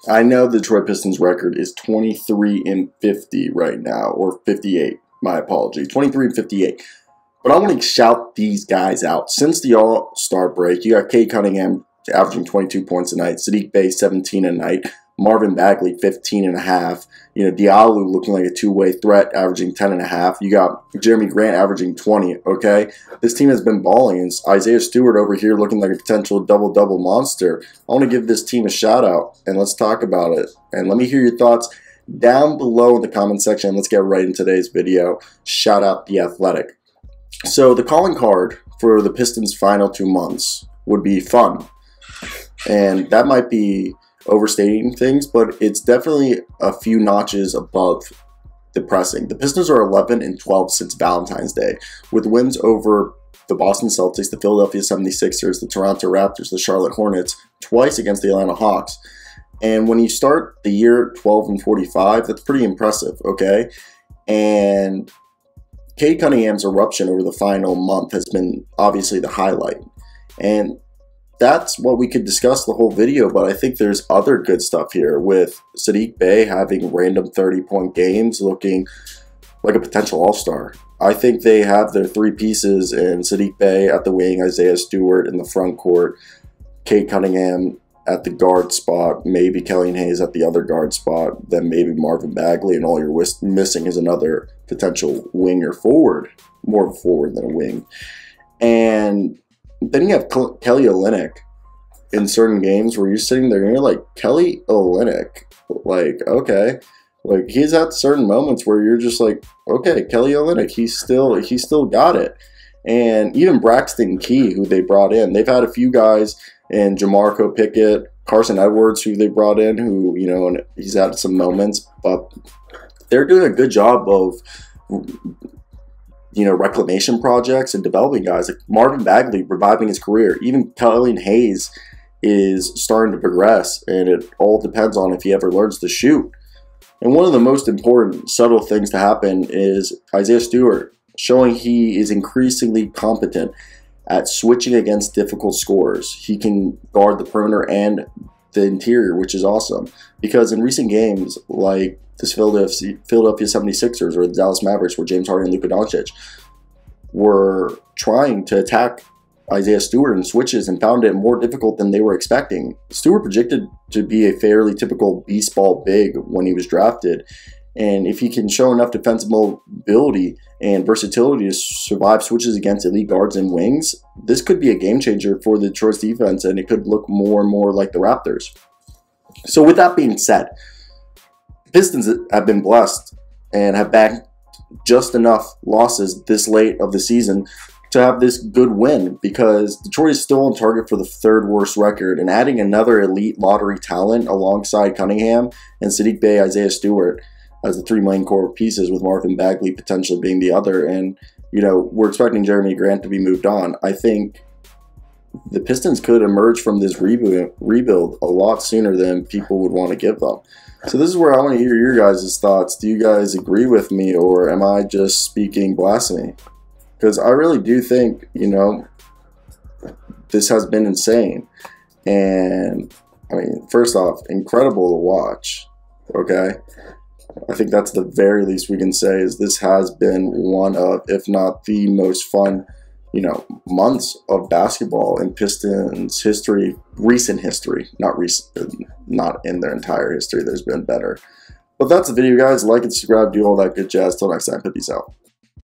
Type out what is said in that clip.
I know the Detroit Pistons record is 23-50 right now, or 58. My apology, 23-58. But I want to shout these guys out. Since the All-Star break, you got Cade Cunningham averaging 22 points a night, Saddiq Bey 17 a night, Marvin Bagley 15.5. You know, Diallo looking like a two-way threat, averaging 10.5. You got Jeremy Grant averaging 20. Okay, this team has been balling. And Isaiah Stewart over here looking like a potential double-double monster. I want to give this team a shout-out, and let's talk about it. And let me hear your thoughts down below in the comment section. Let's get right into today's video. Shout out The Athletic. So the calling card for the Pistons' final 2 months would be fun, and that might be overstating things, but it's definitely a few notches above depressing. The Pistons are 11-12 since Valentine's Day, with wins over the Boston Celtics, the Philadelphia 76ers, the Toronto Raptors, the Charlotte Hornets, twice against the Atlanta Hawks. And when you start the year 12-45, that's pretty impressive, okay? And Cade Cunningham's eruption over the final month has been obviously the highlight. And that's what we could discuss the whole video, but I think there's other good stuff here with Saddiq Bey having random 30-point games, looking like a potential all-star. I think they have their three pieces in Saddiq Bey at the wing, Isaiah Stewart in the front court, Cade Cunningham at the guard spot, maybe Killian Hayes at the other guard spot, then maybe Marvin Bagley, and all you're missing is another potential wing or forward, more of a forward than a wing. And then you have Kelly Olynyk in certain games where you're sitting there and you're like, Kelly Olynyk, like, okay. Like, he's at certain moments where you're just like, okay, Kelly Olynyk, he's still got it. And even Braxton Key, who they brought in, they've had a few guys in Jamarco Pickett, Carson Edwards, who they brought in, who, you know, and he's had some moments, but they're doing a good job of, you know, reclamation projects and developing guys like Marvin Bagley reviving his career. Even Killian Hayes is starting to progress, and it all depends on if he ever learns to shoot. And one of the most important subtle things to happen is Isaiah Stewart showing he is increasingly competent at switching against difficult scorers. He can guard the perimeter and the interior, which is awesome. Because in recent games, like this Philadelphia 76ers or the Dallas Mavericks, where James Harden and Luka Doncic were trying to attack Isaiah Stewart in switches and found it more difficult than they were expecting. Stewart projected to be a fairly typical beastball big when he was drafted. And if he can show enough defensive mobility and versatility to survive switches against elite guards and wings, this could be a game changer for the Detroit's defense, and it could look more and more like the Raptors. So with that being said, Pistons have been blessed and have backed just enough losses this late of the season to have this good win, because Detroit is still on target for the third worst record, and adding another elite lottery talent alongside Cunningham and Saddiq Bey, Isaiah Stewart as the three main core pieces, with Marvin Bagley potentially being the other. And, you know, we're expecting Jeremy Grant to be moved on. I think the Pistons could emerge from this rebuild a lot sooner than people would want to give them. So this is where I want to hear your guys' thoughts. Do you guys agree with me, or am I just speaking blasphemy? Because I really do think, you know, this has been insane. And, I mean, first off, incredible to watch, okay? I think that's the very least we can say, is this has been one of, if not the most fun, you know, months of basketball in Pistons history, recent history, not in their entire history. There's been better. But that's the video, guys. Like and subscribe, do all that good jazz. Till next time, peace out.